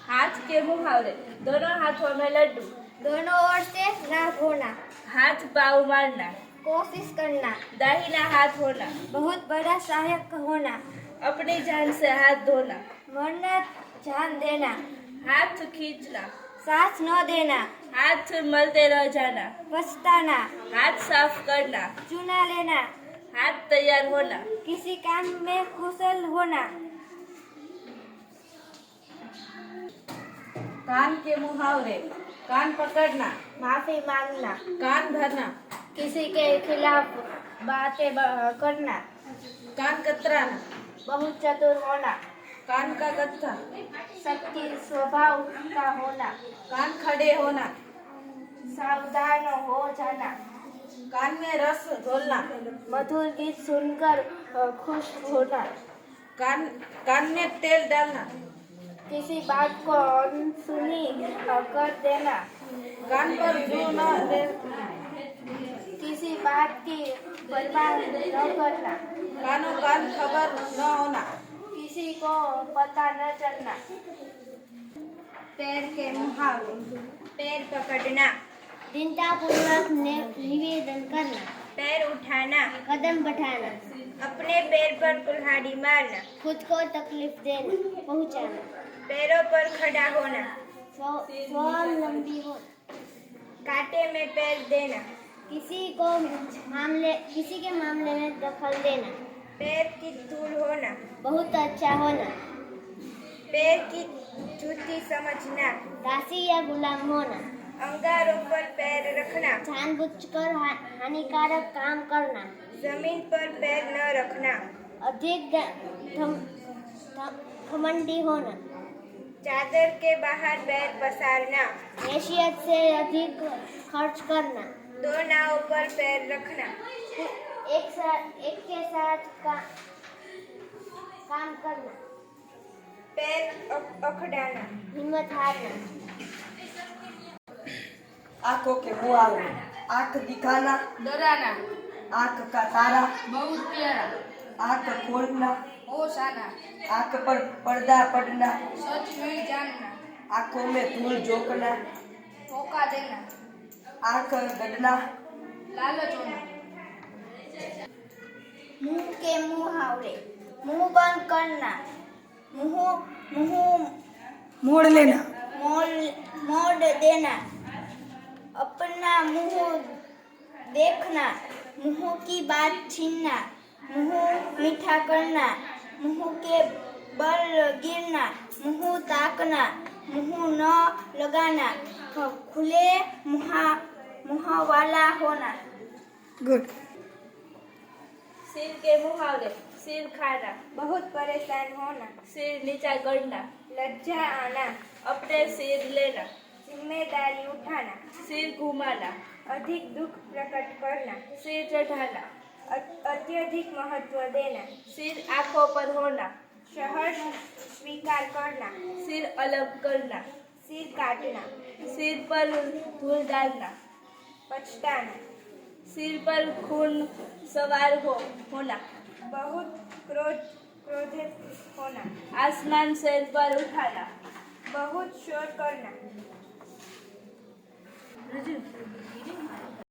हाथ के मुहावरे। दोनों हाथों में लड्डू। दोनों ओर से नाक होना। हाथ पाँव मारना। कोशिश करना। दाहिना हाथ होना। बहुत बड़ा सहायक होना। अपनी जान से हाथ धोना। मरना जान देना। हाथ खींचना। साथ न देना। हाथ मलते रह जाना। पछताना। हाथ साफ करना। चुना लेना। हाथ तैयार होना। किसी काम में कुशल होना। कान के मुहावरे। कान पकड़ना। माफी मांगना। कान भरना। किसी के खिलाफ बातें करना। कान कतराना। बहुत चतुर होना। कान का गत्था। शक्ति स्वभाव का होना। कान खड़े होना। सावधान हो जाना। कान में रस घोलना। मधुर गीत सुनकर खुश होना। कान में तेल डालना। किसी बात को अनसुनी कर देना। कान पर जू न दे। किसी बात की बर्बाद न करना। कानों कान खबर न होना। किसी को पता न चलना। पैर के मुहावरे। पैर पकड़ना। दृढ़तापूर्वक निवेदन करना। पैर उठाना। कदम बढ़ाना। अपने पैर पर कुल्हाड़ी मारना। खुद को तकलीफ देना पहुंचाना। पैरों पर खड़ा होना। स्वावलंबी होना। कांटे में पैर देना। किसी के मामले में दखल देना। पैर की धूल होना। बहुत अच्छा होना। पैर की जूती समझना। दासी या गुलाम होना। अंगारों पर पैर रखना। जानबूझकर हानिकारक काम करना। जमीन पर पैर न रखना। अधिक घमंडी होना। चादर के बाहर पैर पसारना। हैसियत से अधिक खर्च करना। दो नाव पर पैर रखना। एक के साथ काम करना। पैर अखड़ाना। हिम्मत हारना। आंखों के मुहावरे। आंख दिखाना। डराना। आंख का तारा। बहुत प्यारा। आंख खोलना। होश आना। आंख पर पर्दा पड़ना। सच नहीं जानना। आंखों में धूल झोंकना। धोखा देना। आंख गड़ना। लालच होना। मुंह के मुहावरे। मुंह बंद करना। मुंह मोड़ लेना। मोड़ देना। अपना मुंह देखना। मुंह की बात छीनना। मुंह मीठा करना। मुंह के बल गिरना। मुंह ताकना। मुंह न लगाना। खुले मुंह वाला होना। गुड। सिर के मुहावरे। सिर खाना। बहुत परेशान होना। सिर नीचा करना। लज्जा आना। अपने सिर लेना। जिम्मेदारी उठाना। सिर घुमाना। अधिक दुख प्रकट करना। सिर चढ़ाना। अत्यधिक महत्व देना। सिर आंखों पर होना। सहर्ष स्वीकार करना। सिर अलग करना। सिर काटना। सिर पर धूल डालना। पछताना। सिर पर खून सवार होना। बहुत क्रोधित होना। आसमान सिर पर उठाना। बहुत शोर करना।